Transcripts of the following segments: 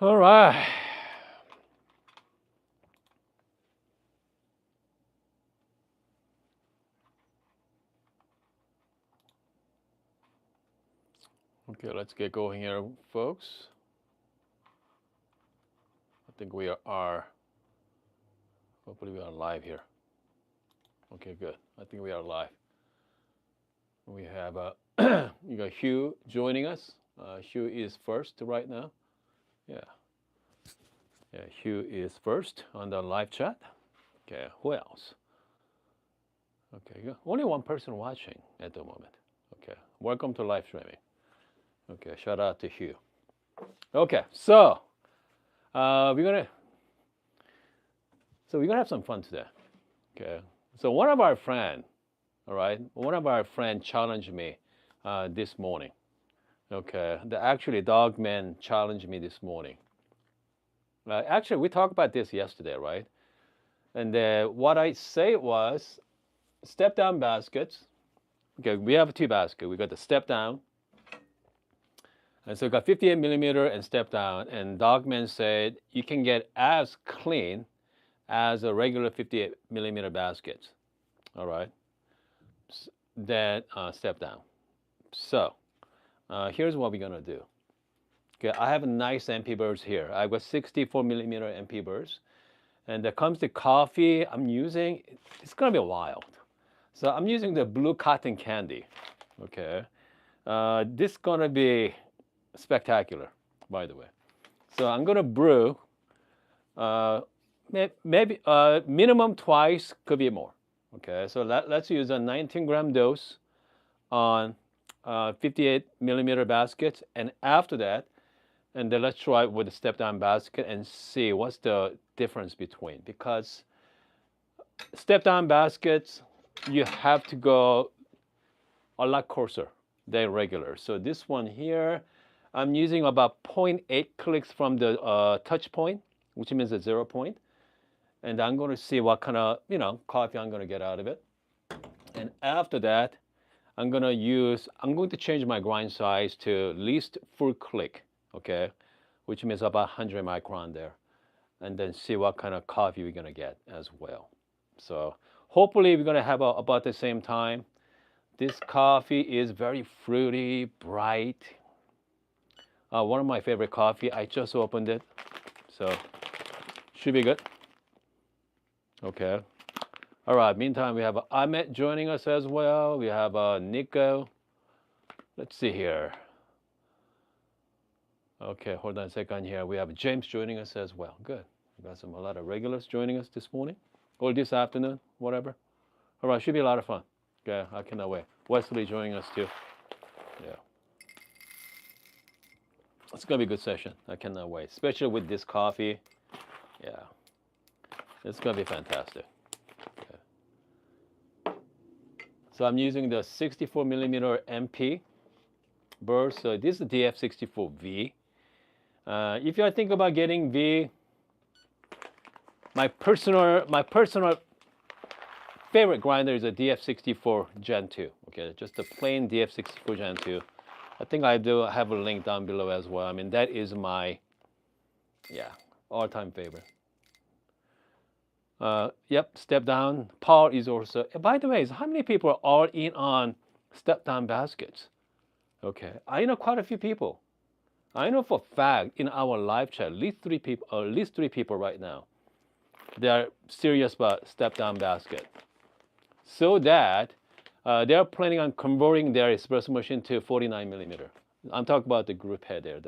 All right. Okay, let's get going here, folks. I think we are, hopefully we are live here. Okay, good. I think we are live. We have, you got Hugh joining us. Hugh is first right now. Yeah. Yeah, Hugh is first on the live chat. Okay, who else? Okay, only one person watching at the moment. Okay, welcome to live streaming. Okay, shout out to Hugh. Okay, so uh, we're gonna we're gonna have some fun today. Okay, so one of our friend, all right, one of our friend challenged me this morning. Okay, actually Dogman challenged me this morning. Actually, we talked about this yesterday, right? And what I say was step down baskets. Okay, we have two baskets. We got the step down, and so we got 58 millimeter and step down. And Dogman said you can get as clean as a regular 58 millimeter basket. All right, then step down. So here's what we're gonna do. Okay, I have a nice MP burrs here. I've got 64 millimeter MP burrs, and that comes to coffee. I'm using. It's gonna be wild. So I'm using the blue cotton candy. Okay, this is gonna be spectacular, by the way. So I'm gonna brew. Uh, maybe minimum twice, could be more. Okay, so let's use a 19-gram dose on 58 millimeter baskets, and after that, and then let's try with the step down basket and see what's the difference between, because step down baskets you have to go a lot coarser than regular. So this one here, I'm using about zero point 0.8 clicks from the touch point, which means a 0 point. And I'm going to see what kind of, coffee I'm going to get out of it. And after that, I'm going to change my grind size to least full click, okay? Which means about 100 micron there. And then see what kind of coffee we're going to get as well. So hopefully we're going to have about the same time. This coffee is very fruity, bright. One of my favorite coffee. I just opened it, so should be good. Okay. All right. Meantime, we have Ahmet joining us as well. We have Nico. Let's see here. Okay, hold on a second here. We have James joining us as well. Good. We got a lot of regulars joining us this morning or this afternoon, whatever. All right, should be a lot of fun. Okay, I cannot wait. Wesley joining us too. Yeah. It's gonna be a good session. I cannot wait, especially with this coffee. Yeah, it's gonna be fantastic. Okay. So I'm using the 64 millimeter MP burr. So this is the DF64V. If you think about getting V, my personal favorite grinder is a DF64 Gen 2. Okay, just a plain DF64 Gen 2. I think I do have a link down below as well. I mean, that is my, all-time favorite. Yep, step down. Paul is also. By the way, how many people are in on step down baskets? Okay, I know quite a few people. I know for a fact in our live chat, at least three people right now, they are serious about step down basket. So that they are planning on converting their espresso machine to 49 millimeter. I'm talking about the group head there.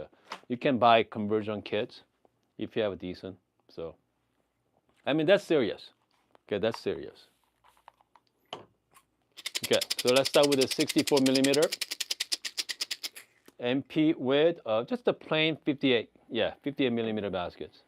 You can buy conversion kits if you have a decent. So, I mean, that's serious. Okay, that's serious. Okay, so let's start with a 64 millimeter MP with just a plain 58 millimeter baskets.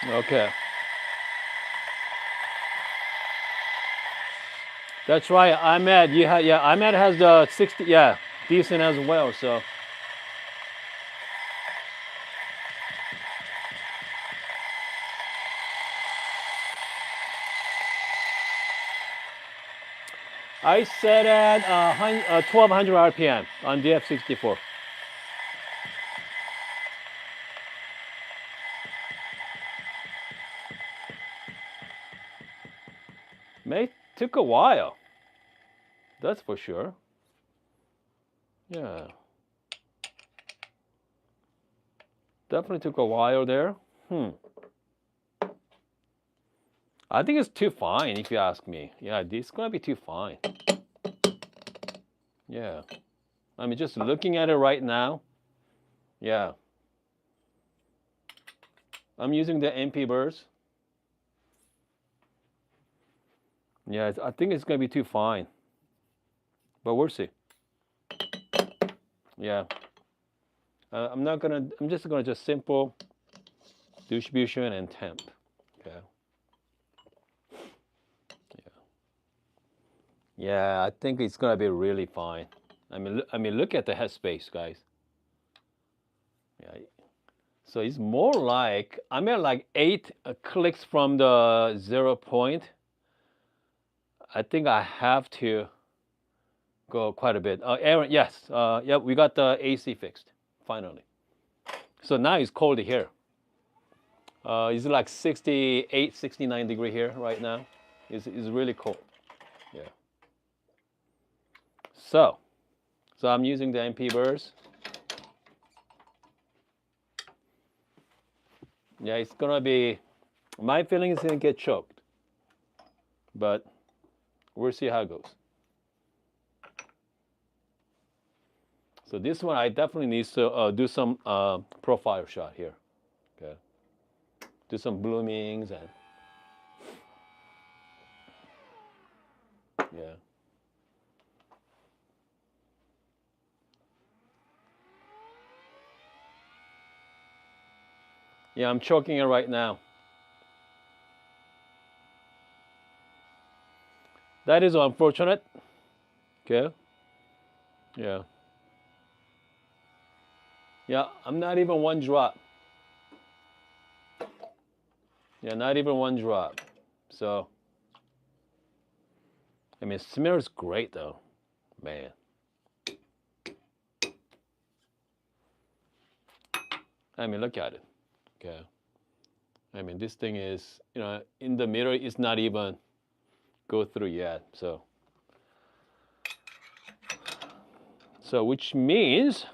Okay. That's right. Ahmed, yeah, Ahmed has the 60, yeah, decent as well. So I set at 1200 RPM on DF64. May took a while. That's for sure. Yeah, definitely took a while there. Hmm. I think it's too fine if you ask me. Yeah, this is gonna be too fine. Yeah. I mean, just looking at it right now. Yeah. I'm using the MP burrs. Yeah, I think it's gonna be too fine, but we'll see. Yeah. I'm not gonna. I'm just gonna just simple distribution and temp. Okay. Yeah, I think it's gonna be really fine. I mean, look at the headspace, guys. Yeah. So it's more like I'm at like 8 clicks from the 0 point. I think I have to go quite a bit. Aaron, yes, yeah, we got the AC fixed finally. So now it's cold here. It's like 68, 69 degree here right now. It's really cold. Yeah. So, so I'm using the MP burrs. Yeah, it's gonna be. My feeling is gonna get choked, but we'll see how it goes. So this one I definitely need to do some profile shot here. Okay. Do some bloomings and yeah. Yeah, I'm choking it right now. That is unfortunate. Okay. Yeah. Yeah, I'm not even one drop. Yeah, not even one drop. So, I mean, it smells great though, man. I mean, look at it. Okay. I mean, this thing is, in the mirror, it's not even go through yet. So which means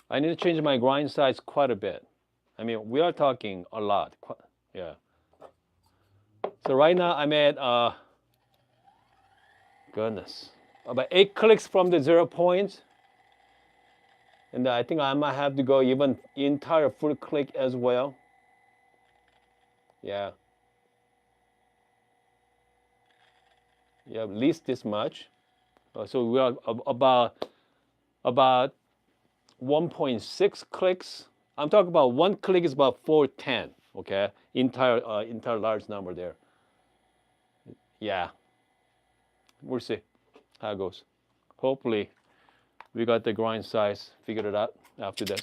I need to change my grind size quite a bit. I mean, we are talking a lot. Yeah. So right now I'm at, goodness, about 8 clicks from the 0 point. And I think I might have to go even entire full click as well. Yeah. Yeah, at least this much. So we are about 1.6 clicks. I'm talking about one click is about 410. Okay, entire large number there. Yeah, we'll see how it goes. Hopefully, we got the grind size figured it out after this.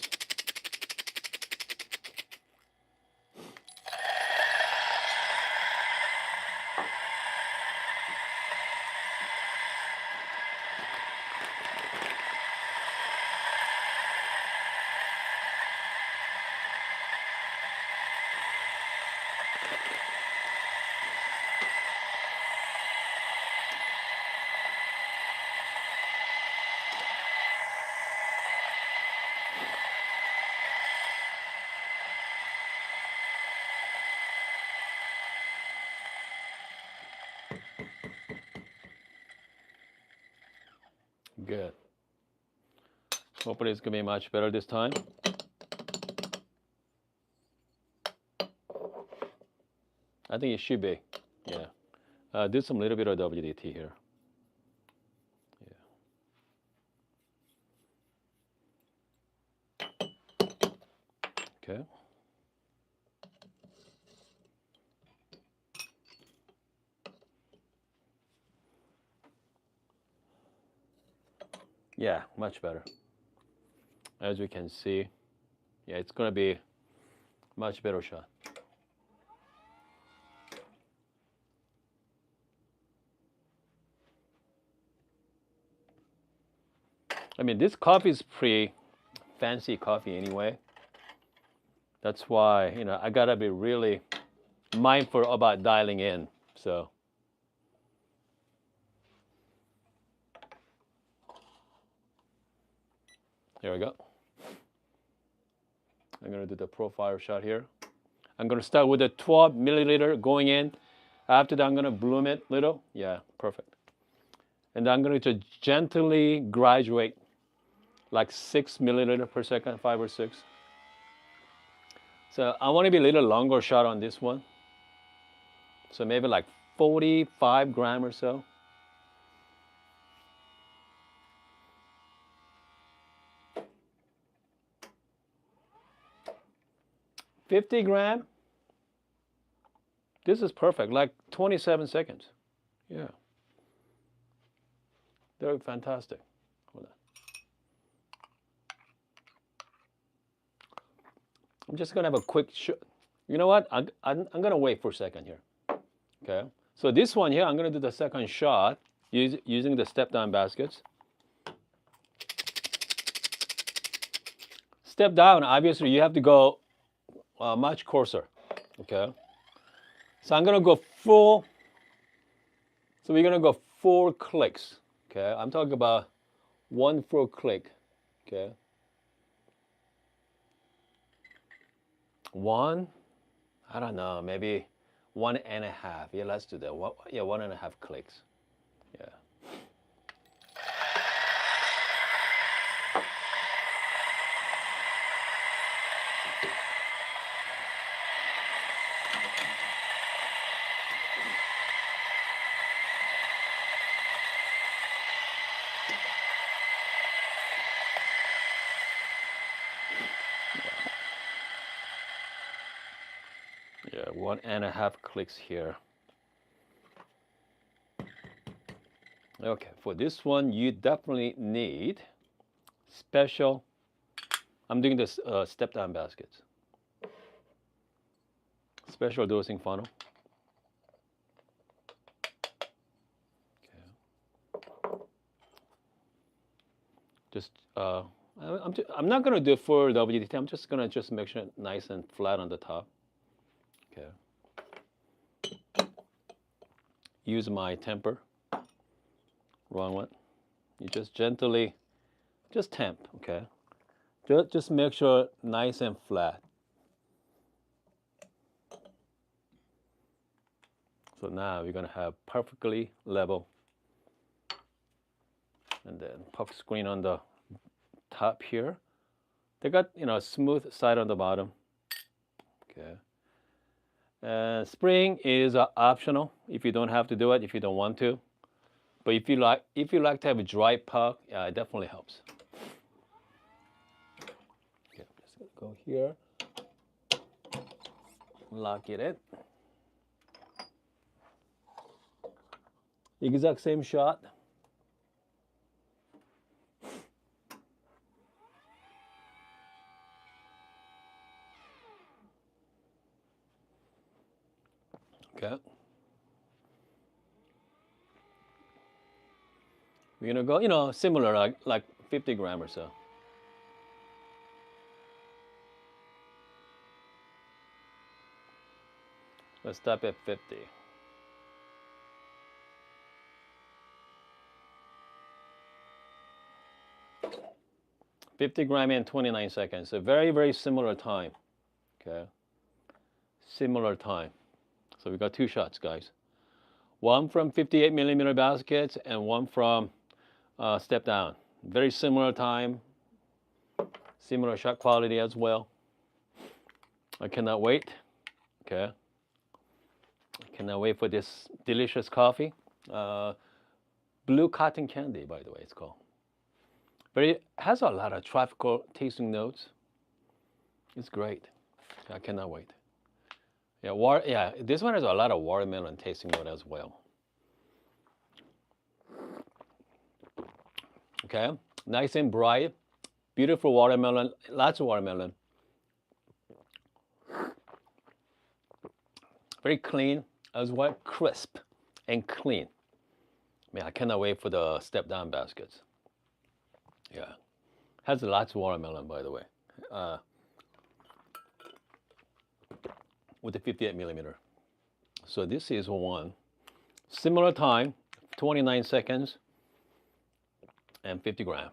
Good. Hopefully, it's gonna be much better this time. I think it should be. Yeah. Do some little bit of WDT here. Yeah. Okay. Yeah, much better. As you can see, yeah, it's gonna be much better shot. I mean, this coffee is pretty fancy coffee anyway. That's why, you know, I gotta be really mindful about dialing in. So here we go. I'm gonna do the profile shot here. I'm gonna start with a 12 milliliter going in. After that, I'm gonna bloom it little. Yeah, perfect. And then I'm gonna just gently graduate, like 6 milliliter per second, 5 or 6. So I want to be a little longer shot on this one. So maybe like 45 gram or so. 50 gram. This is perfect, like 27 seconds. Yeah. They're fantastic. Hold on. I'm just gonna have a quick shot. You know what? I'm gonna wait for a second here. Okay. So this one here, I'm gonna do the second shot using the step down baskets. Step down, obviously you have to go much coarser. Okay. So I'm gonna go full. So we're gonna go 4 clicks. Okay. I'm talking about 1 full click. Okay. 1. I don't know. Maybe 1.5. Yeah, let's do that. 1.5 clicks. Yeah. Yeah, 1.5 clicks here. Okay, for this one, you definitely need special. I'm doing this step down baskets. Special dosing funnel. Okay. Just I'm not gonna do full WDT. I'm just gonna make sure it's nice and flat on the top. Okay. Use my temper. Wrong one. You just gently, just temp. Okay. Just make sure nice and flat. So now we're gonna have perfectly level, and then puff screen on the top here. They got, you know, a smooth side on the bottom. Okay. Spring is optional if you don't have to do it, if you don't want to. But if you like to have a dry puck, yeah, it definitely helps. Okay, I'm just gonna go here, lock it in. Exact same shot. Okay. We're gonna go, you know, similar, like 50 gram or so. Let's stop at 50. 50 gram in 29 seconds. A very, very similar time. Okay. Similar time. So we got 2 shots, guys. One from 58 millimeter baskets and one from step down. Very similar time. Similar shot quality as well. I cannot wait. Okay. I cannot wait for this delicious coffee. Blue cotton candy, by the way, it's called. But it has a lot of tropical tasting notes. It's great. I cannot wait. Yeah, this one has a lot of watermelon tasting note as well. Okay, Nice and bright. Beautiful watermelon. Lots of watermelon. Very clean as well. Crisp and clean. Man, I cannot wait for the step down baskets. Yeah. Has lots of watermelon, by the way. Uh, with the 58 millimeter. So this is one. Similar time, 29 seconds and 50 gram.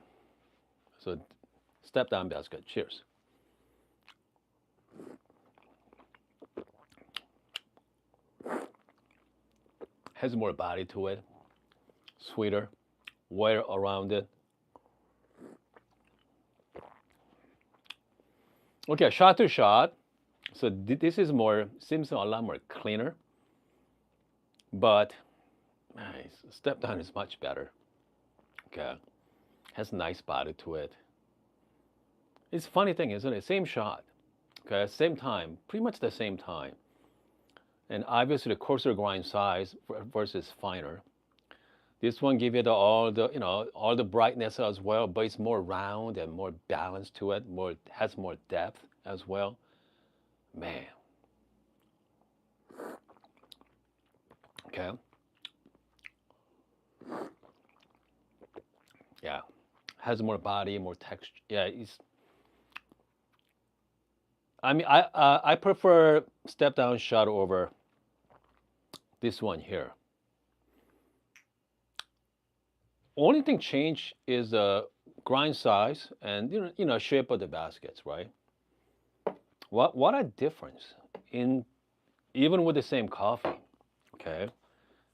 So step down basket. Cheers. Has more body to it. Sweeter. Wider around it. Okay, shot to shot. So this is more, seems a lot more cleaner. But step down is much better. Okay. Has nice body to it. It's a funny thing, isn't it? Same shot. Okay, same time, pretty much the same time. And obviously the coarser grind size versus finer. This one gives it all the brightness as well, but it's more round and more balanced to it, has more depth as well. Man. Okay. Yeah. Has more body, more texture. Yeah, I mean, I prefer step down shot over this one here. Only thing changed is the grind size and shape of the baskets, right? What a difference in even with the same coffee, okay?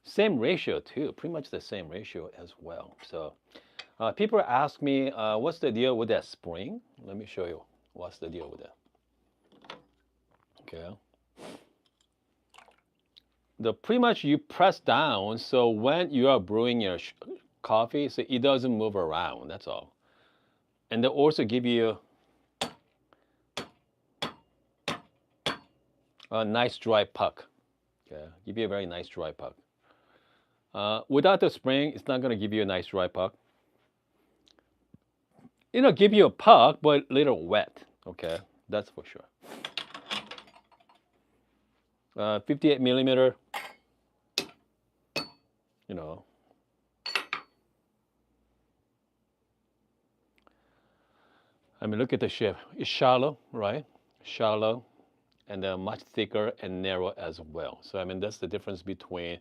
Same ratio too, pretty much the same ratio as well. So people ask me, what's the deal with that spring? Let me show you what's the deal with that. Okay. Pretty much you press down, so when you are brewing your coffee, so it doesn't move around. That's all. And they also give you a nice dry puck. Okay, give you a very nice dry puck. Without the spring, it's not gonna give you a nice dry puck. Give you a puck, but a little wet. Okay, that's for sure. 58 millimeter. I mean, look at the shape. It's shallow, right? Shallow, and then much thicker and narrow as well. So I mean, that's the difference between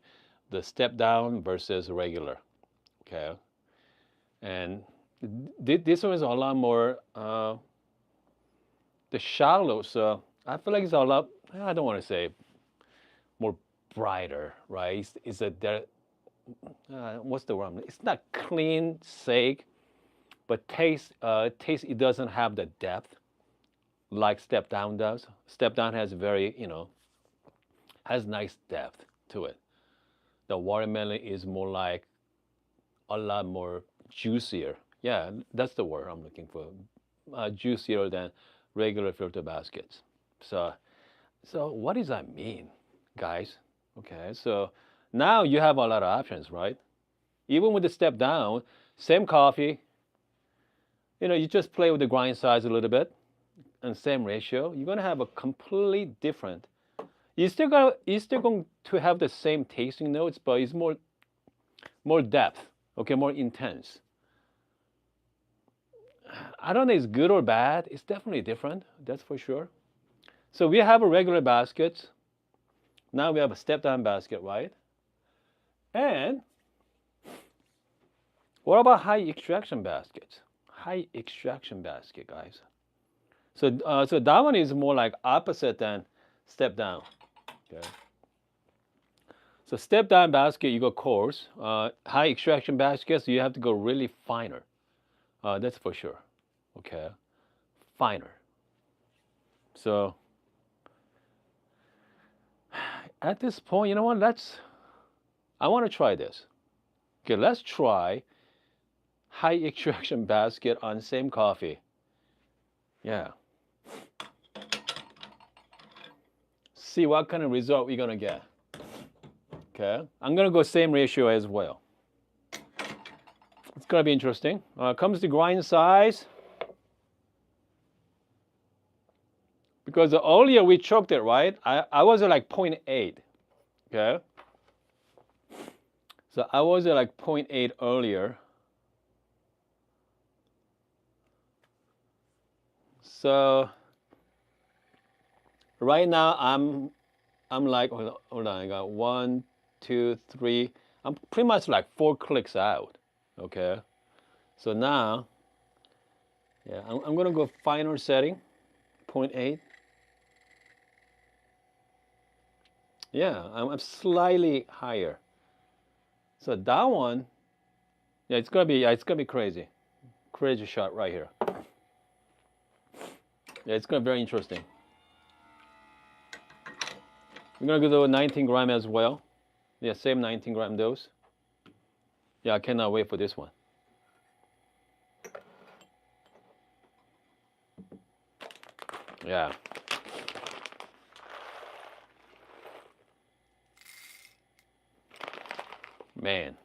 the step down versus regular. Okay, and this one is a lot more the shallow. So I feel like it's a lot. I don't want to say more brighter, right? It's a what's the word? It's not clean sake, but taste it doesn't have the depth like step down does. Step down has very has nice depth to it. The watermelon is more like a lot more juicier. Yeah, that's the word I'm looking for. Juicier than regular filter baskets. So what does that mean, guys? Okay, so now you have a lot of options, right? Even with the step down, same coffee. You just play with the grind size a little bit, and same ratio. You're gonna have a completely different. You're still going to have the same tasting notes, but it's more depth. Okay, more intense. I don't know if it's good or bad. It's definitely different. That's for sure. So we have a regular basket. Now we have a step down basket, right? And what about high extraction baskets? High extraction basket, guys. So that one is more like opposite than step down. Okay. So step down basket, you go coarse. High extraction baskets, you have to go really finer. That's for sure. Okay, finer. So at this point, you know what? I want to try this. Okay, let's try high extraction basket on same coffee. Yeah. See what kind of result we're gonna get. Okay, I'm gonna go same ratio as well. It's gonna be interesting. Comes the grind size. Because earlier we choked it, right? I was at like 0.8, okay? So I was at like 0.8 earlier. So right now I'm like, hold on, I got 1, 2, 3. I'm pretty much like 4 clicks out, okay? So now, yeah, I'm gonna go final setting, 0.8. Yeah, I'm slightly higher. So that one, yeah, it's gonna be crazy. Crazy shot right here. Yeah, it's gonna be very interesting. We're gonna go to 19 gram as well. Yeah, same 19 gram dose. Yeah, I cannot wait for this one. Yeah. Man.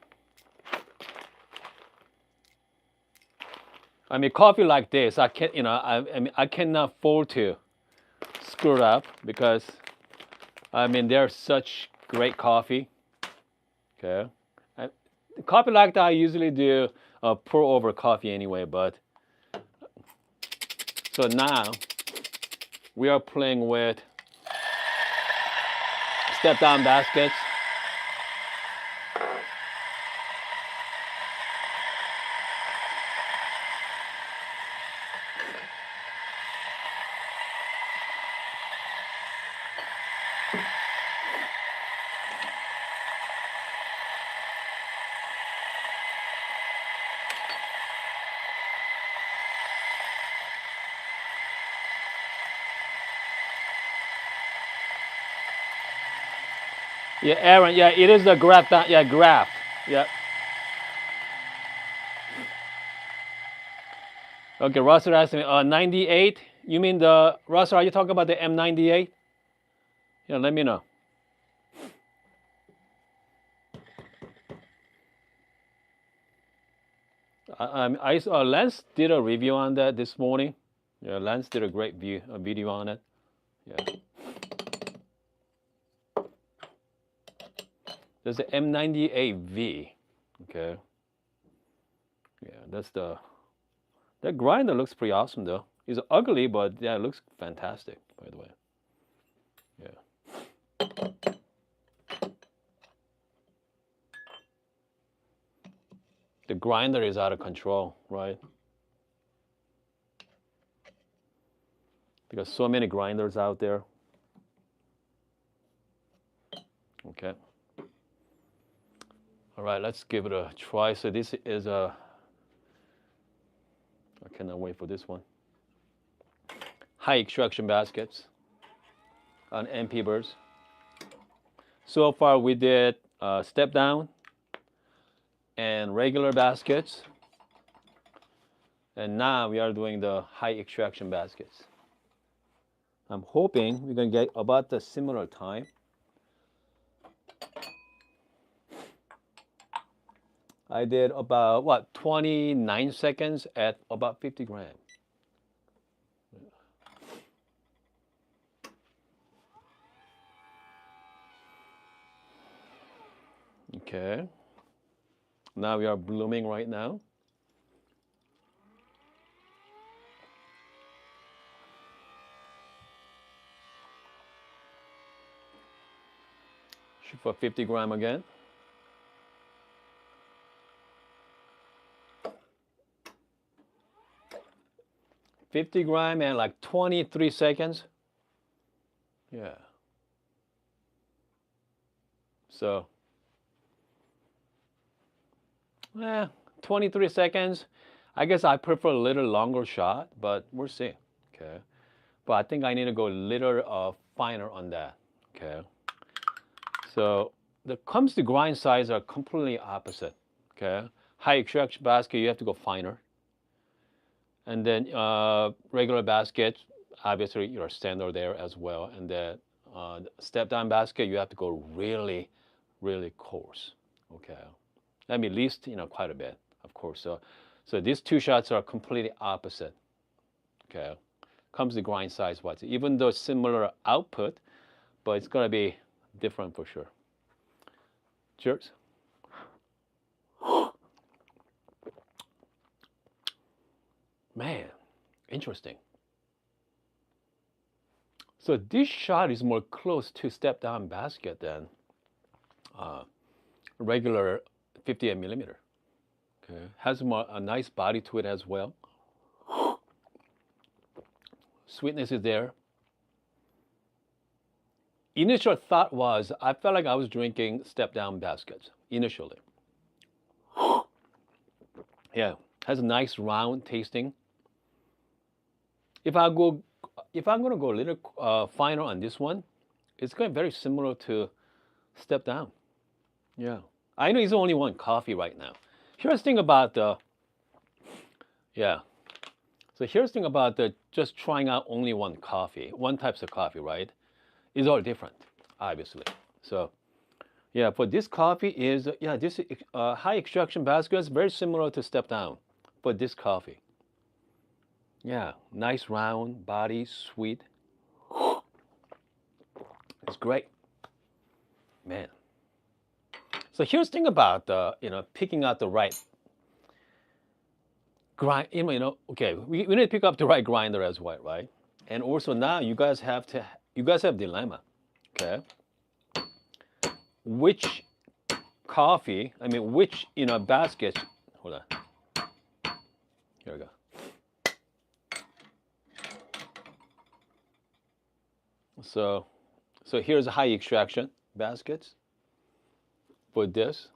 I mean, coffee like this, I can't, I mean, I cannot afford to screw it up because, I mean, they're such great coffee. Okay. Coffee like that, I usually do pour over coffee anyway, but so now we are playing with step down baskets. Yeah, Aaron. Yeah, it is the graph. Yeah, graph. Yeah. Okay, Russell asked me, 98. You mean the Russell? Are you talking about the M98? Yeah, let me know. Lance did a review on that this morning. Yeah, Lance did a great video on it. Yeah. There's the M98V. Okay. Yeah, that grinder looks pretty awesome though. It's ugly, but yeah, it looks fantastic. By the way. Yeah. The grinder is out of control, right? Because so many grinders out there. Okay. All right, let's give it a try. So this is I cannot wait for this one. High extraction baskets on MP Birds. So far we did step down and regular baskets. And now we are doing the high extraction baskets. I'm hoping we're going to get about the similar time. I did about, what, 29 seconds at about 50 grams. Okay. Now we are blooming right now. Shoot for 50 gram again. $50 gram and like 23 seconds. Yeah. So, 23 seconds. I guess I prefer a little longer shot, but we'll see. Okay. But I think I need to go a little finer on that. Okay. So the comes to grind size are completely opposite. Okay. High extraction basket, you have to go finer. And then regular basket, obviously your standard there as well. And then step down basket, you have to go really, really coarse. Okay. I mean, at least quite a bit. of course. So these two shots are completely opposite. Okay, comes the grind size wise, even though similar output, but it's gonna be different for sure. Cheers. Man, interesting. So this shot is more close to step down basket than regular 58 millimeter. Okay, has a nice body to it as well. Sweetness is there. Initial thought was I felt like I was drinking step down baskets initially. Yeah, has a nice round tasting. If I'm gonna go a little finer on this one, it's going to be very similar to step down. Yeah, I know it's only one coffee right now. Here's the thing about the yeah. So here's the thing about the just trying out only one coffee, one types of coffee, right? Is all different, obviously. So yeah, for this coffee is yeah, this high extraction basket is very similar to step down for this coffee. Yeah, nice round body, sweet. It's great, man. So here's the thing about picking out the right grind. Okay, we need to pick up the right grinder as well, right? And also now you guys have dilemma, okay? Which coffee? I mean, which basket? Hold on. Here we go. So here's a high extraction baskets for this.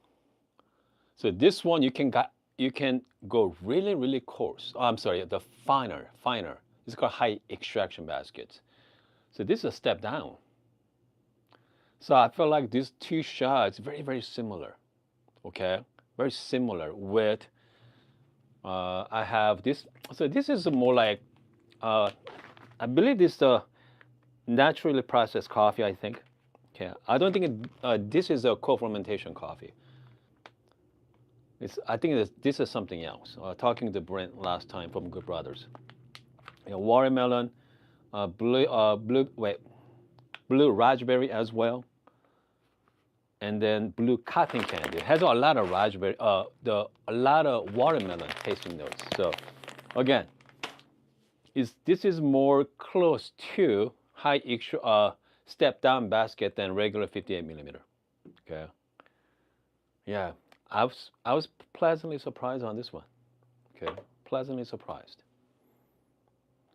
So this one you can go really, really coarse. Oh, I'm sorry, the finer. It's called high extraction baskets. So this is a step down. So I feel like these two shots very, very similar. Okay, very similar with. I have this. So this is more like, I believe this is a naturally processed coffee. I think. Okay, I don't think this is a co-fermentation coffee. I think this is something else. Talking to Brent last time from Good Brothers. Watermelon, blue raspberry as well, and then blue cotton candy. It has a lot of raspberry, a lot of watermelon tasting notes. So, again, this is more close to high step down basket than regular 58 millimeter. Okay. Yeah, I was pleasantly surprised on this one. Okay, pleasantly surprised.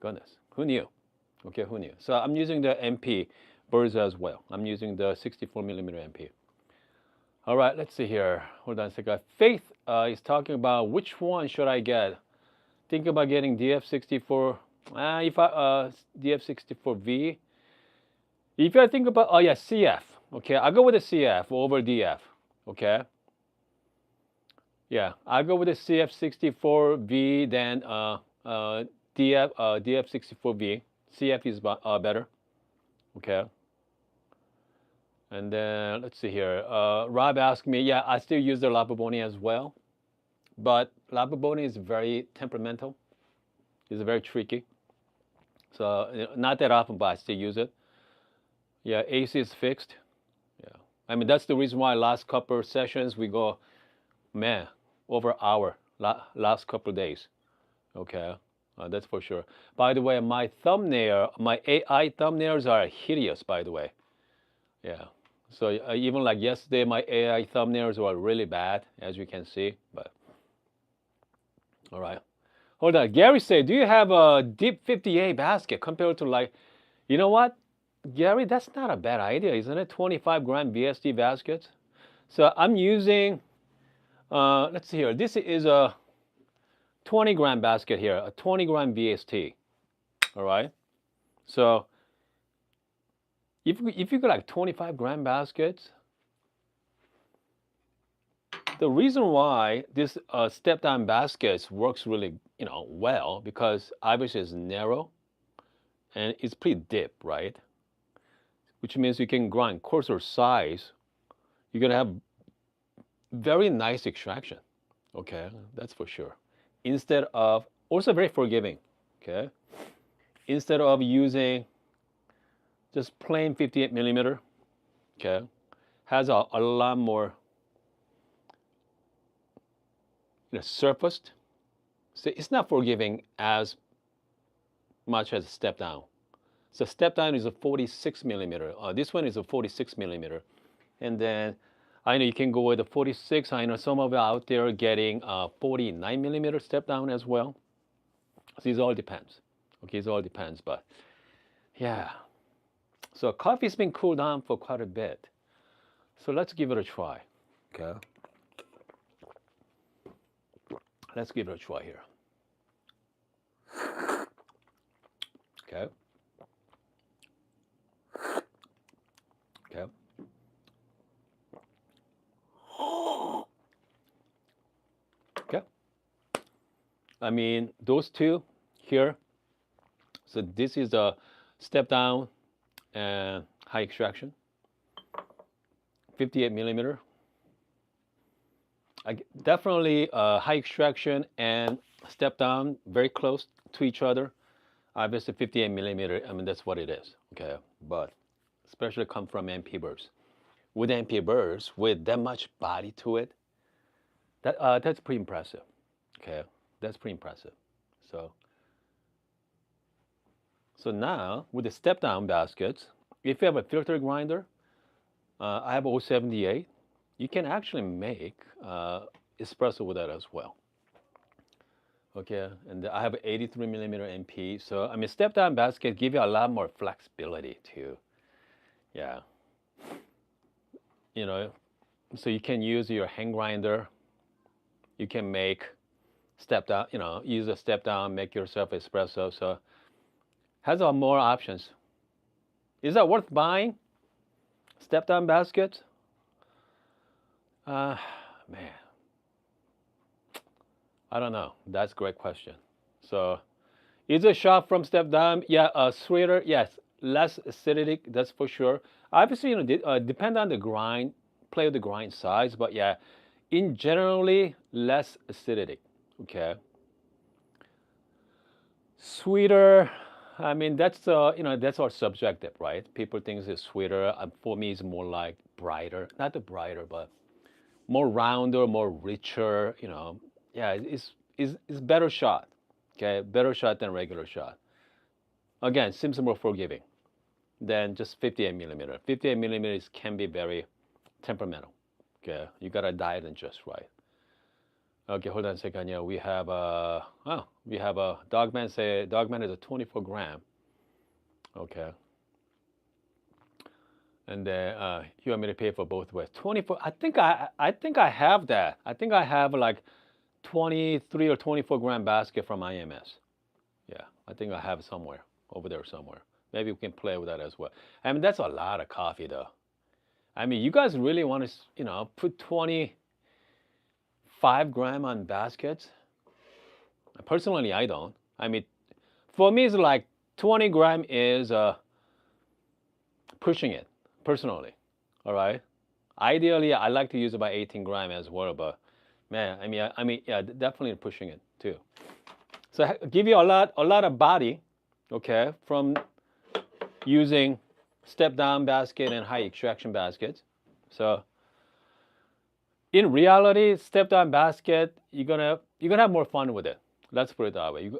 Goodness, who knew? Okay, who knew? So I'm using the MP Birds as well. I'm using the 64 millimeter MP. All right, let's see here. Hold on a second. Faith is talking about which one should I get. Think about getting DF64. DF64V. If I think about, oh yeah, CF. Okay, I'll go with the CF over DF. Okay. Yeah, I'll go with the CF64V than DF64V. CF is better. Okay. And then let's see here. Rob asked me, yeah, I still use the Labarboni as well, but Labarboni is very temperamental. It's very tricky. So not that often, but I still use it. Yeah, AC is fixed. Yeah, I mean that's the reason why last couple of sessions we go, man, over hour last couple of days. Okay, that's for sure. By the way, my AI thumbnails are hideous. By the way, yeah. So even like yesterday, my AI thumbnails were really bad, as you can see. But all right, hold on. Gary said, "Do you have a deep 58 basket compared to like, you know what, Gary? That's not a bad idea, isn't it? 25 gram VSD baskets. So I'm using. Let's see here. This is a 20 gram basket here, a 20 gram VST. All right. So if you got like 25 gram baskets, the reason why this step down baskets works really well because obviously it's narrow and it's pretty deep, right? Which means you can grind coarser size. You're gonna have very nice extraction. Okay, that's for sure. Instead of, also very forgiving. Okay, instead of using just plain 58 millimeter, okay, has a lot more surfaced. So it's not forgiving as much as a step down. So step down is a 46 millimeter. This one is a 46 millimeter. And then I know you can go with a 46. I know some of you out there getting 49 millimeter step down as well. So it all depends. Okay, it all depends. But yeah, so coffee's been cooled down for quite a bit. So let's give it a try. Okay, let's give it a try here. Okay, okay. Okay. I mean, those two here. So this is a step down and high extraction, 58 millimeter. Definitely high extraction and step down very close to each other. Obviously 58 millimeter, I mean, that's what it is. Okay. But especially come from MP burrs. With MP burrs, with that much body to it, that's pretty impressive. Okay. That's pretty impressive. So, so now with the step down baskets, if you have a filter grinder, I have 078. You can actually make espresso with that as well. Okay, and I have 83 millimeter MP. So I mean, step down basket give you a lot more flexibility too. Yeah, you know, so you can use your hand grinder. You can make step down. Use a step down, make yourself espresso. So has a more options. Is that worth buying? Step down basket? Man, I don't know. That's a great question. So, is a shot from step down? Yeah, sweeter. Yes, less acidic. That's for sure. Obviously, depend on the grind, play with the grind size, but yeah, in generally less acidic. Okay. Sweeter. I mean, that's all subjective, right? People think it's sweeter. For me, it's more like brighter. Not the brighter, but more rounder, more richer. Yeah, it's better shot. Okay, better shot than regular shot. Again, seems more forgiving than just 58 millimeter. 58 millimeters can be very temperamental. Okay, you gotta diet and just right. Okay, hold on a second. Yeah, we have a Dogman say Dogman is a 24 gram. Okay, and then you want me to pay for both ways. 24. I think I have that. I think I have like 23 or 24 gram basket from IMS. Yeah, I think I have it somewhere over there somewhere. Maybe we can play with that as well. I mean, that's a lot of coffee though. I mean, you guys really want to, put 25 gram on baskets? Personally, I don't. I mean, for me, it's like 20 gram is pushing it, personally. All right. Ideally, I like to use about 18 gram as well, but man, yeah, definitely pushing it too. So give you a lot of body, okay, from using step down basket and high extraction baskets. So in reality, step down basket, you're gonna have more fun with it. Let's put it that way.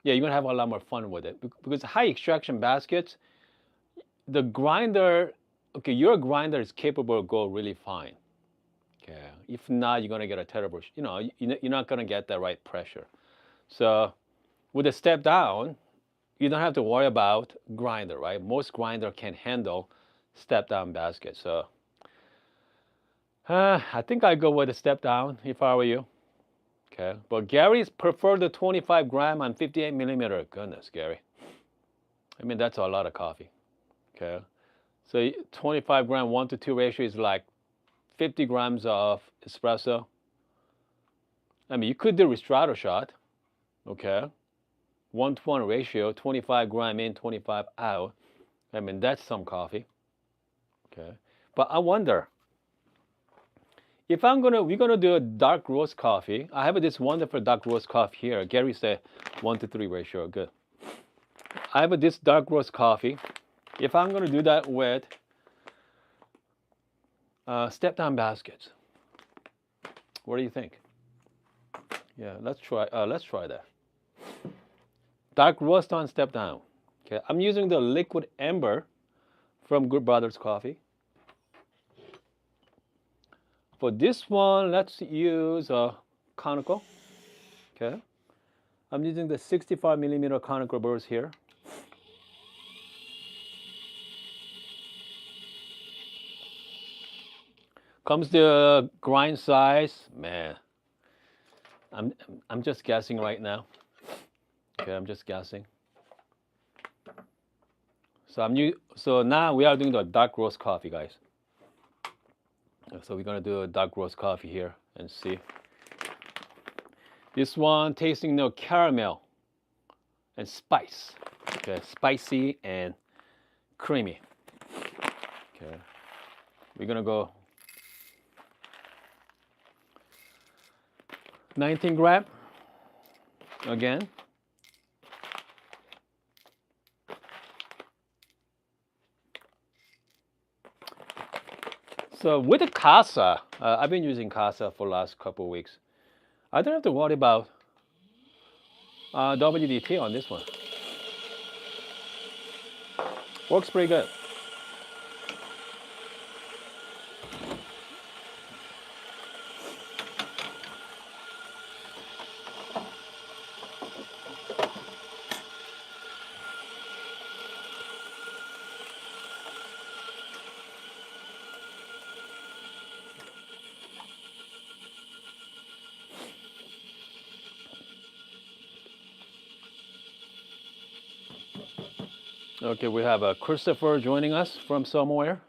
Yeah, you're gonna have a lot more fun with it because high extraction baskets, the grinder, okay, your grinder is capable of go really fine. Okay, if not, you're gonna get a terrible, you're not gonna get the right pressure. So with a step down, you don't have to worry about grinder, right? Most grinder can handle step down basket. So I think I go with a step down if I were you. Okay, but Gary's prefer the 25 gram on 58 millimeter. Goodness, Gary. I mean, that's a lot of coffee. Okay, so 25 gram 1-to-2 ratio is like 50 grams of espresso. I mean, you could do Ristretto shot. Okay, 1-to-1 ratio, 25 gram in, 25 out. I mean, that's some coffee. Okay, but I wonder if we're gonna do a dark roast coffee. I have this wonderful dark roast coffee here. Gary said 1-to-3 ratio. Good. I have this dark roast coffee. If I'm gonna do that with step down baskets, what do you think? Yeah, let's try. Let's try that. Dark roast on step down. Okay, I'm using the liquid amber from Good Brothers Coffee. For this one, let's use a conical. Okay, I'm using the 65 millimeter conical burrs here. Comes the grind size, man. I'm just guessing right now. Okay, I'm just guessing. So now we are doing the dark roast coffee, guys. So we're gonna do a dark roast coffee here and see. This one tasting no caramel and spice. Okay, spicy and creamy. Okay, we're gonna go 19 gram again. So with the Casa, I've been using Casa for the last couple of weeks. I don't have to worry about WDT on this one. Works pretty good. Okay, we have Christopher joining us from somewhere.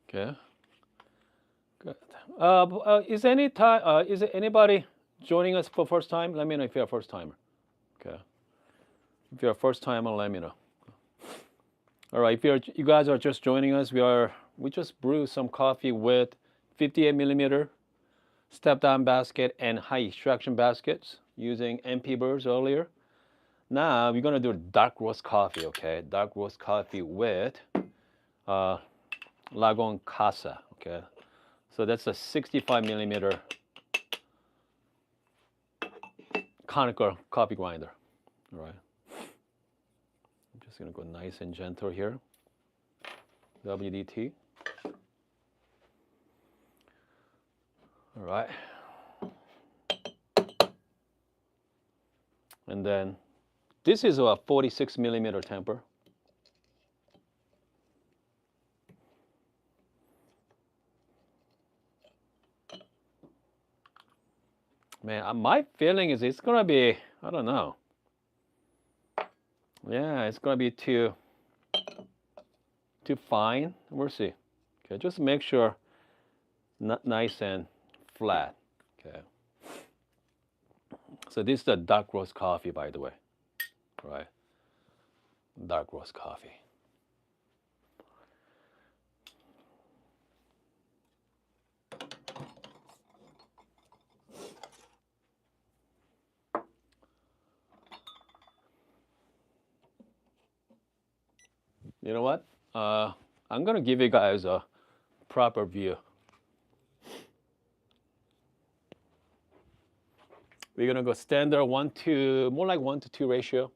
Okay. Good. Is anybody joining us for first time? Let me know if you're a first timer. Okay. If you're a first timer, let me know. All right. If you guys are just joining us, we just brewed some coffee with 58 millimeter step down basket and high extraction baskets using MP burrs earlier. Now we're gonna do dark roast coffee. Okay, dark roast coffee with Lagon Casa. Okay, so that's a 65 millimeter conical coffee grinder. All right, I'm just gonna go nice and gentle here. WDT. All right, and then this is a 46 millimeter temper. Man, my feeling is it's gonna be, I don't know. Yeah, it's gonna be too fine. We'll see. Okay, just make sure nice and flat. Okay. So this is the dark roast coffee, by the way. Right. Dark roast coffee. You know what? I'm gonna give you guys a proper view. We're gonna go standard 1-to, more like 1-to-2 ratio.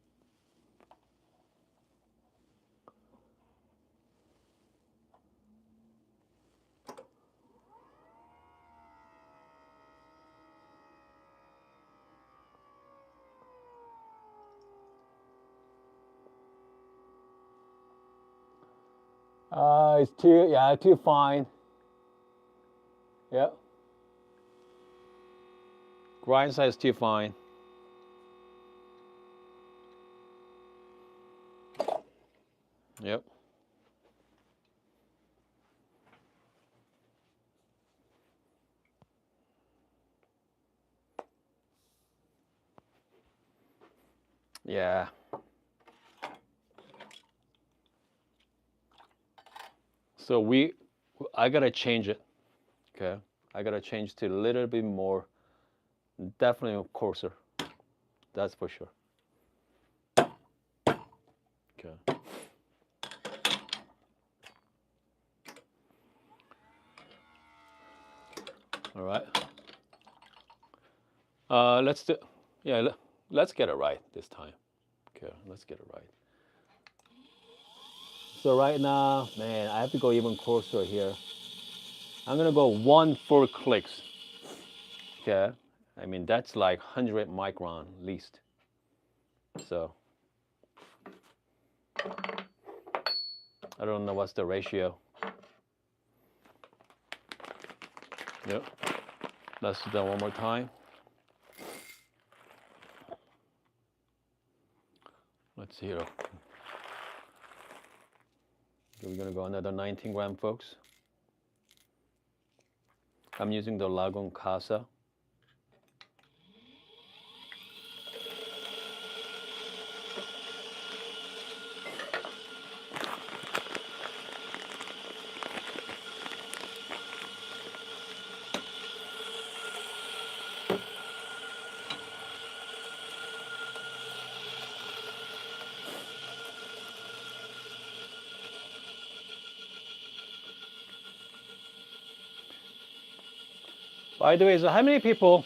It's too fine. Yep. Grind size too fine. Yep. Yeah. So I gotta change it. Okay, I gotta change to a little bit more, definitely coarser. That's for sure. Okay. All right. Let's do, yeah, let's get it right this time. Okay, let's get it right. So right now, man, I have to go even closer here. I'm gonna go 1 4 clicks. Okay, I mean that's like 100 micron least. So I don't know what's the ratio. Yep. Let's do that one more time. Let's see here. We're gonna go another 19 gram, folks. I'm using the Lagun Casa. By the way, so how many people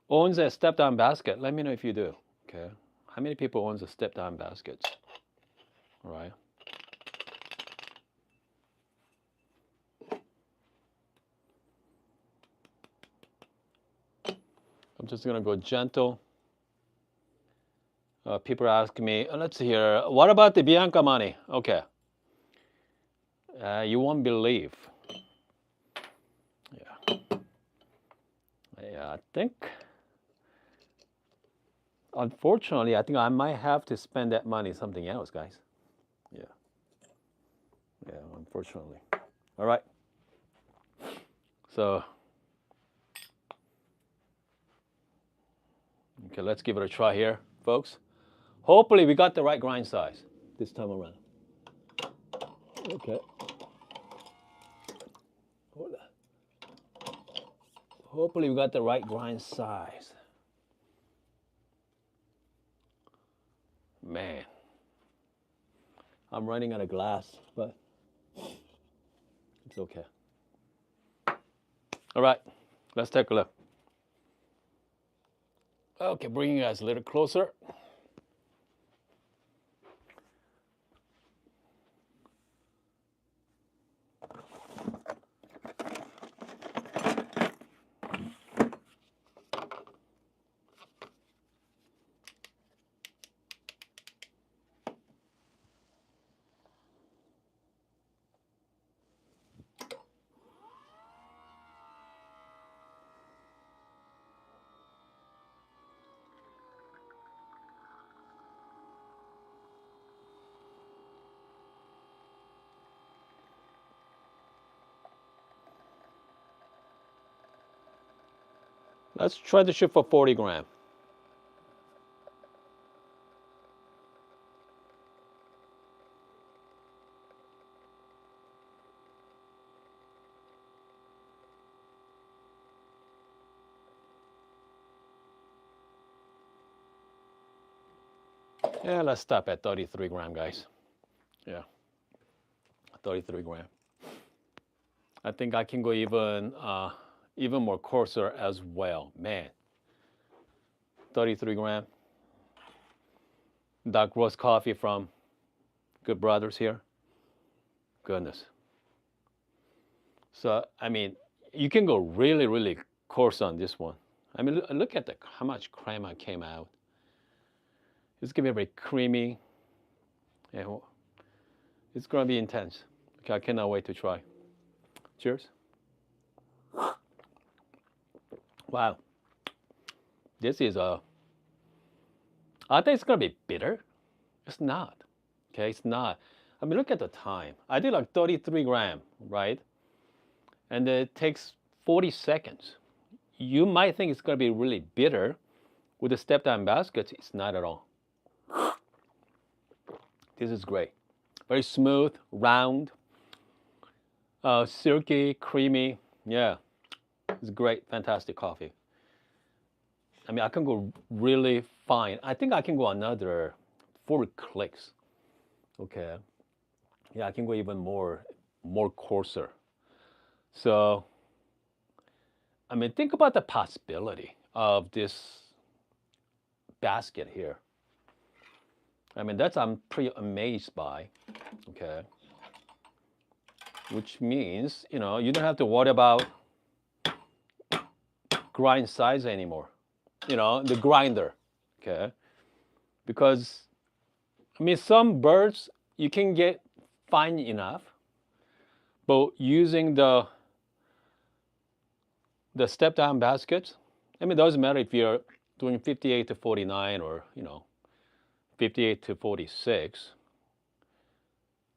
owns a step-down basket? Let me know if you do. Okay. How many people owns a step-down baskets? All right. I'm just gonna go gentle. People ask me, let's see here, what about the Bianca money? Okay. You won't believe. Yeah. Yeah, I think, unfortunately, I think I might have to spend that money something else, guys. Yeah. Yeah, unfortunately. All right. So, okay, let's give it a try here, folks. Hopefully we got the right grind size this time around. Okay. Hopefully we got the right grind size. Man, I'm running out of glass, but it's okay. All right, let's take a look. Okay, bringing you guys a little closer. Let's try to shoot for 40 gram. Yeah, let's stop at 33 gram, guys. Yeah, 33 gram. I think I can go even more coarser as well. Man, 33 gram. Dark roast coffee from Good Brothers here. Goodness. So, I mean, you can go really, really coarse on this one. I mean, look at how much crema came out. It's gonna be very creamy. And it's gonna be intense. Okay, I cannot wait to try. Cheers. Wow. This is I think it's gonna be bitter. It's not. Okay, it's not. I mean, look at the time. I did like 33 gram, right? And it takes 40 seconds. You might think it's gonna be really bitter. With the step down baskets, it's not at all. This is great. Very smooth, round, silky, creamy. Yeah, it's great, fantastic coffee. I mean, I can go really fine. I think I can go another 4 clicks. Okay. Yeah, I can go even more coarser. So, I mean, think about the possibility of this basket here. I mean, that's I'm pretty amazed by. Okay. Which means, you know, you don't have to worry about grind size anymore. You know, the grinder. Okay. Because I mean, some birds you can get fine enough, but using the step down baskets, I mean, it doesn't matter if you're doing 58 to 49 or, you know, 58 to 46.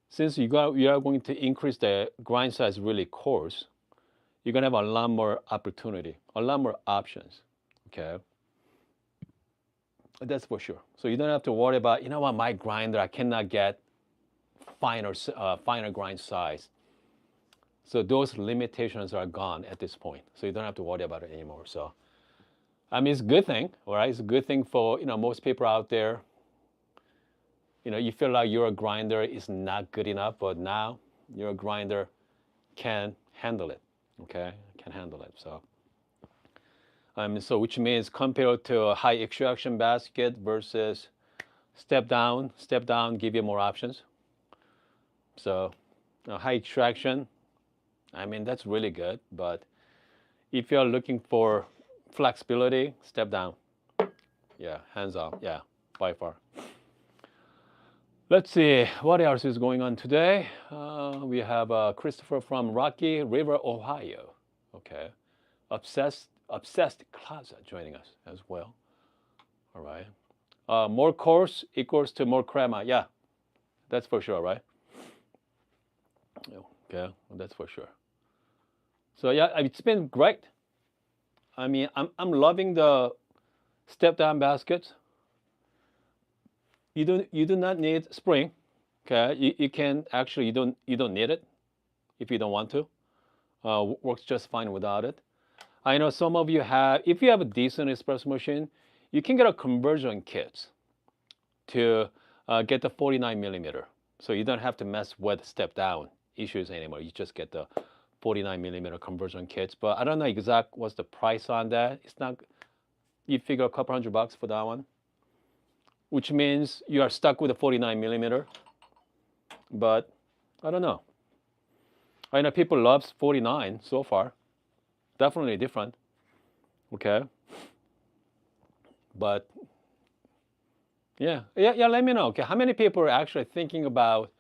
Since you are going to increase the grind size really coarse, you're gonna have a lot more opportunity, a lot more options. Okay, that's for sure. So you don't have to worry about, you know what, my grinder I cannot get finer grind size. So those limitations are gone at this point. So you don't have to worry about it anymore. So I mean, it's a good thing, all right? It's a good thing for, you know, most people out there. You know, you feel like your grinder is not good enough, but now your grinder can handle it. Okay, can handle it. So which means compared to a high extraction basket versus step down give you more options. So high extraction, I mean, that's really good. But if you're looking for flexibility, step down. Yeah, hands off. Yeah, by far. Let's see what else is going on today. We have Christopher from Rocky River, Ohio. Okay, obsessed Plaza joining us as well. All right. More coarse equals to more crema. Yeah, that's for sure, right? Okay, that's for sure. So yeah, it's been great. I mean, I'm loving the step down baskets. You do not need spring. Okay, you can actually you don't need it if you don't want to. Works just fine without it. I know some of you have, if you have a decent espresso machine, you can get a conversion kit to get the 49 millimeter. So you don't have to mess with step down issues anymore. You just get the 49 millimeter conversion kits. But I don't know exact what's the price on that. It's not, you figure a couple $100 for that one, which means you are stuck with a 49 millimeter. But I don't know. I know people love 49 so far. Definitely different. Okay. But yeah, let me know. Okay, how many people are actually thinking about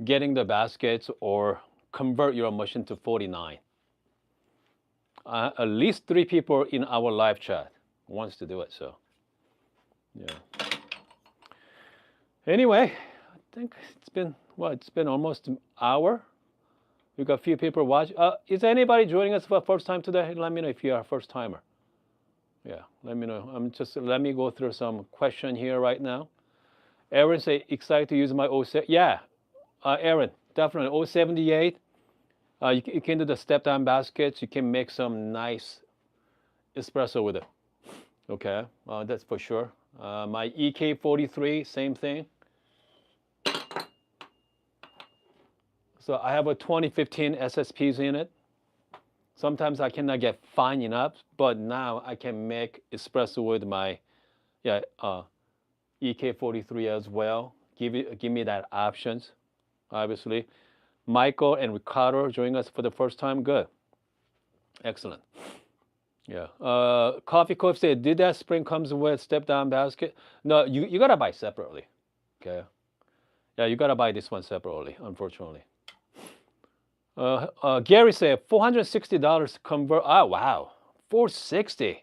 getting the baskets or convert your machine to 49? At least 3 people in our live chat wants to do it. So yeah. Anyway, I think it's been almost an hour. We got a few people watching. Is anybody joining us for the first time today? Let me know if you are a first timer. Yeah, let me know. Let me go through some question here right now. Aaron say excited to use my 07. Yeah, Aaron, definitely 078. You can do the step down baskets. You can make some nice espresso with it. Okay, that's for sure. My EK43, same thing. So I have a 2015 SSPs in it. Sometimes I cannot get fine enough, but now I can make espresso with my EK43 as well. Give me that options, obviously. Michael and Ricardo joining us for the first time. Good. Excellent. Yeah. Coffee Cove said, did that spring comes with step down basket? No, you gotta buy separately. Okay. Yeah, you gotta buy this one separately, unfortunately. Gary said $460 to convert. Oh wow, $460.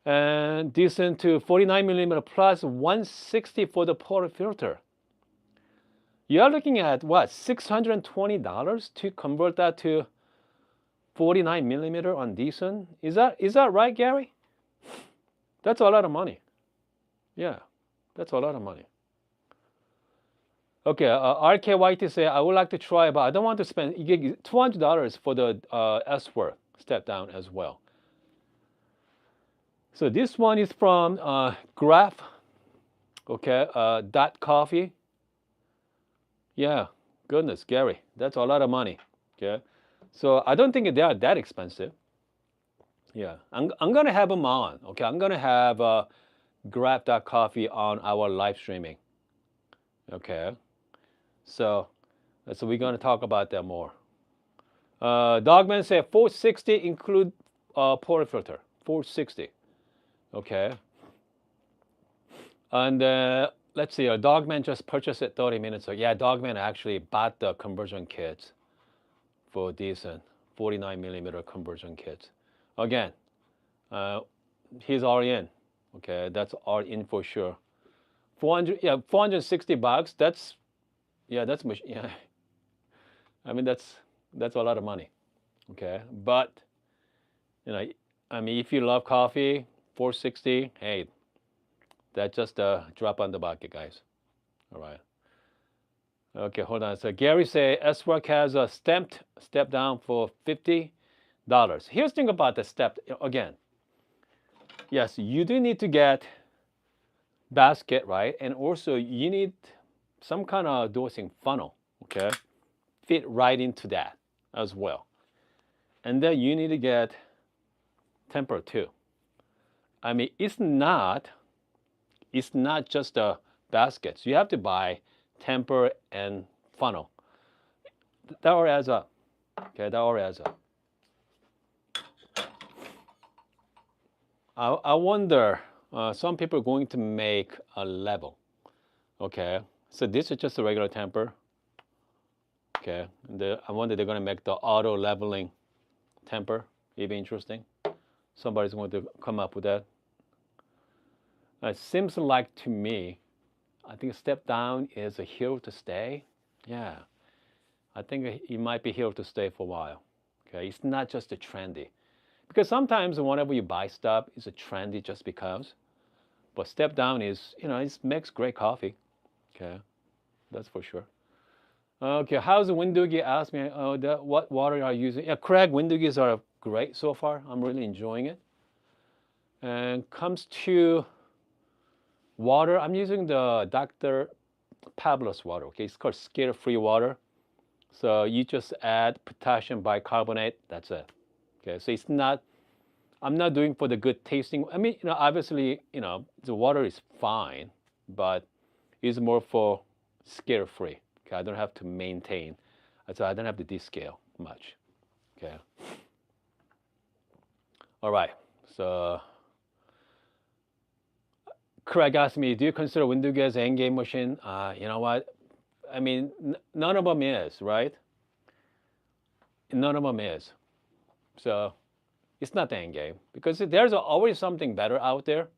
And decent to 49 millimeter plus 160 for the portafilter. You're looking at what, $620 to convert that to 49 millimeter on decent? Is that right, Gary? That's a lot of money. Yeah, that's a lot of money. Okay, RKYT say, I would like to try, but I don't want to spend. You get $200 for the S-Work step down as well. So this one is from Graph, okay, Dot Coffee. Yeah, goodness, Gary, that's a lot of money. Okay, so I don't think they are that expensive. Yeah, I'm gonna have them on. Okay, I'm gonna have Grab.coffee on our live streaming. Okay, so we're gonna talk about that more. Dogman said 460 include portafilter. 460. Okay, and let's see. Dogman just purchased it 30 minutes ago. Yeah, Dogman actually bought the conversion kits for decent 49 millimeter conversion kits. Again, uh, he's all in. Okay, that's all in for sure. 400, yeah, $460. That's much. Yeah, I mean that's a lot of money. Okay, but you know, I mean, if you love coffee, 460. Hey, that's just a drop on the bucket, guys. All right. Okay, hold on. So Gary say S-Work has a stamped step down for $50. Here's the thing about the step again. Yes, you do need to get basket, right? And also you need some kind of dosing funnel, okay? Fit right into that as well. And then you need to get temper too. I mean, it's not just the baskets. You have to buy temper and funnel. That all adds up. Okay, that all adds up. I wonder, some people are going to make a level. Okay, so this is just a regular temper. Okay, I wonder they're going to make the auto leveling temper. It'd be interesting. Somebody's going to come up with that. It seems like to me, I think step down is a here to stay. Yeah, I think it might be here to stay for a while. Okay, it's not just a trendy. Because sometimes whenever you buy stuff, it's a trendy just because. But step down is, it makes great coffee. Okay, that's for sure. Okay, how's the Windoogie? Ask me, what water are you using? Yeah, Craig, Windoogies are great so far. I'm really enjoying it. And comes to water, I'm using the Dr. Pablo's water. Okay, it's called scale-free water. So you just add potassium bicarbonate. That's it. Okay, so I'm not doing for the good tasting. I mean, obviously, the water is fine, but it's more for scale-free. Okay, I don't have to maintain. So I don't have to descale much. Okay. All right. So Craig asked me, do you consider Windoogie as an endgame machine? You know what? I mean, none of them is, right? None of them is. So it's not the endgame because there's always something better out there.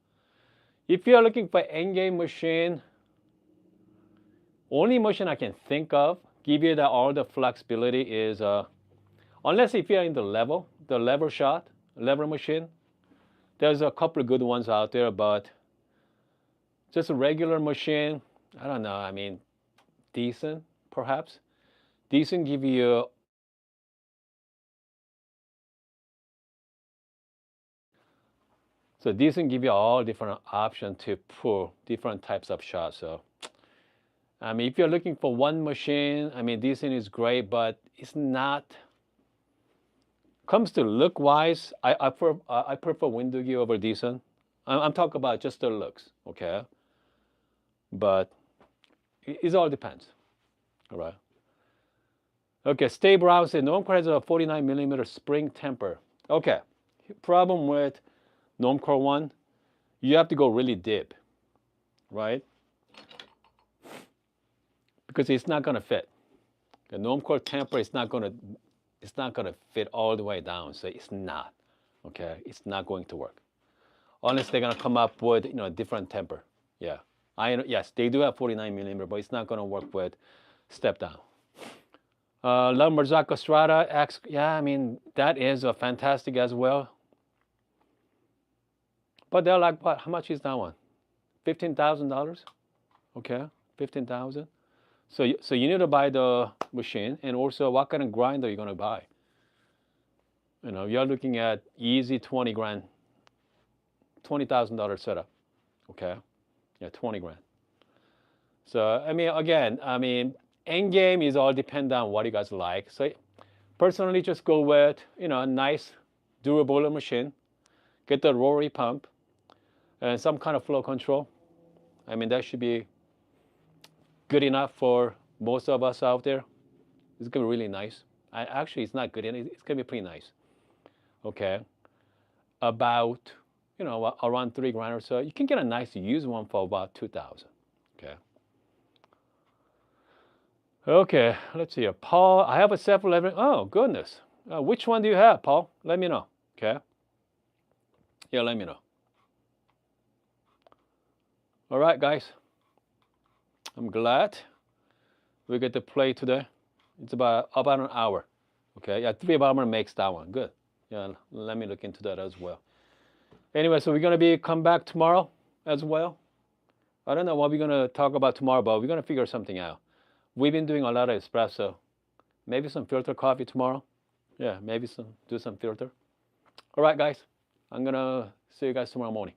If you're looking for endgame machine, only machine I can think of, give you all the flexibility is, unless if you're in the lever machine, there's a couple of good ones out there, but just a regular machine, I don't know. I mean, decent, perhaps. Decent give you all different options to pull different types of shots. So, I mean, if you're looking for one machine, I mean, decent is great, but it's not. Comes to look wise, I prefer Windoogie over decent. I'm talking about just the looks, okay? But it all depends. All right. Okay, Stay Brown said Normcore has a 49 millimeter spring temper. Okay, problem with Normcore one, you have to go really deep, right? Because it's not gonna fit. The Normcore temper is not gonna fit all the way down. So it's not. Okay, it's not going to work unless they're gonna come up with a different temper. Yeah, yes, they do have 49 millimeter, but it's not gonna work with step down. La Marzocco Strata X, yeah, I mean, that is a fantastic as well. But they're like, what? How much is that one? $15,000? Okay, 15,000. So you need to buy the machine, and also what kind of grinder you're gonna buy. You know, you're looking at easy 20 grand, $20,000 setup. Okay, yeah, 20 grand. So I mean, again, I mean, end game is all dependent on what you guys like. So personally, just go with a nice, durable machine. Get the rotary pump and some kind of flow control. I mean, that should be good enough for most of us out there. It's gonna be really nice. Actually, it's not good enough. It's gonna be pretty nice. Okay, about around 3 grand or so. You can get a nice used one for about 2,000. Okay. Okay, let's see here. Paul, I have a 7-Eleven. Oh, goodness. Which one do you have, Paul? Let me know. Okay. Yeah, let me know. All right, guys. I'm glad we get to play today. It's about an hour. Okay. Yeah, 3 bomber makes that one. Good. Yeah, let me look into that as well. Anyway, so we're gonna come back tomorrow as well. I don't know what we're gonna talk about tomorrow, but we're gonna figure something out. We've been doing a lot of espresso. Maybe some filter coffee tomorrow. Yeah, maybe do some filter. All right, guys. I'm gonna see you guys tomorrow morning.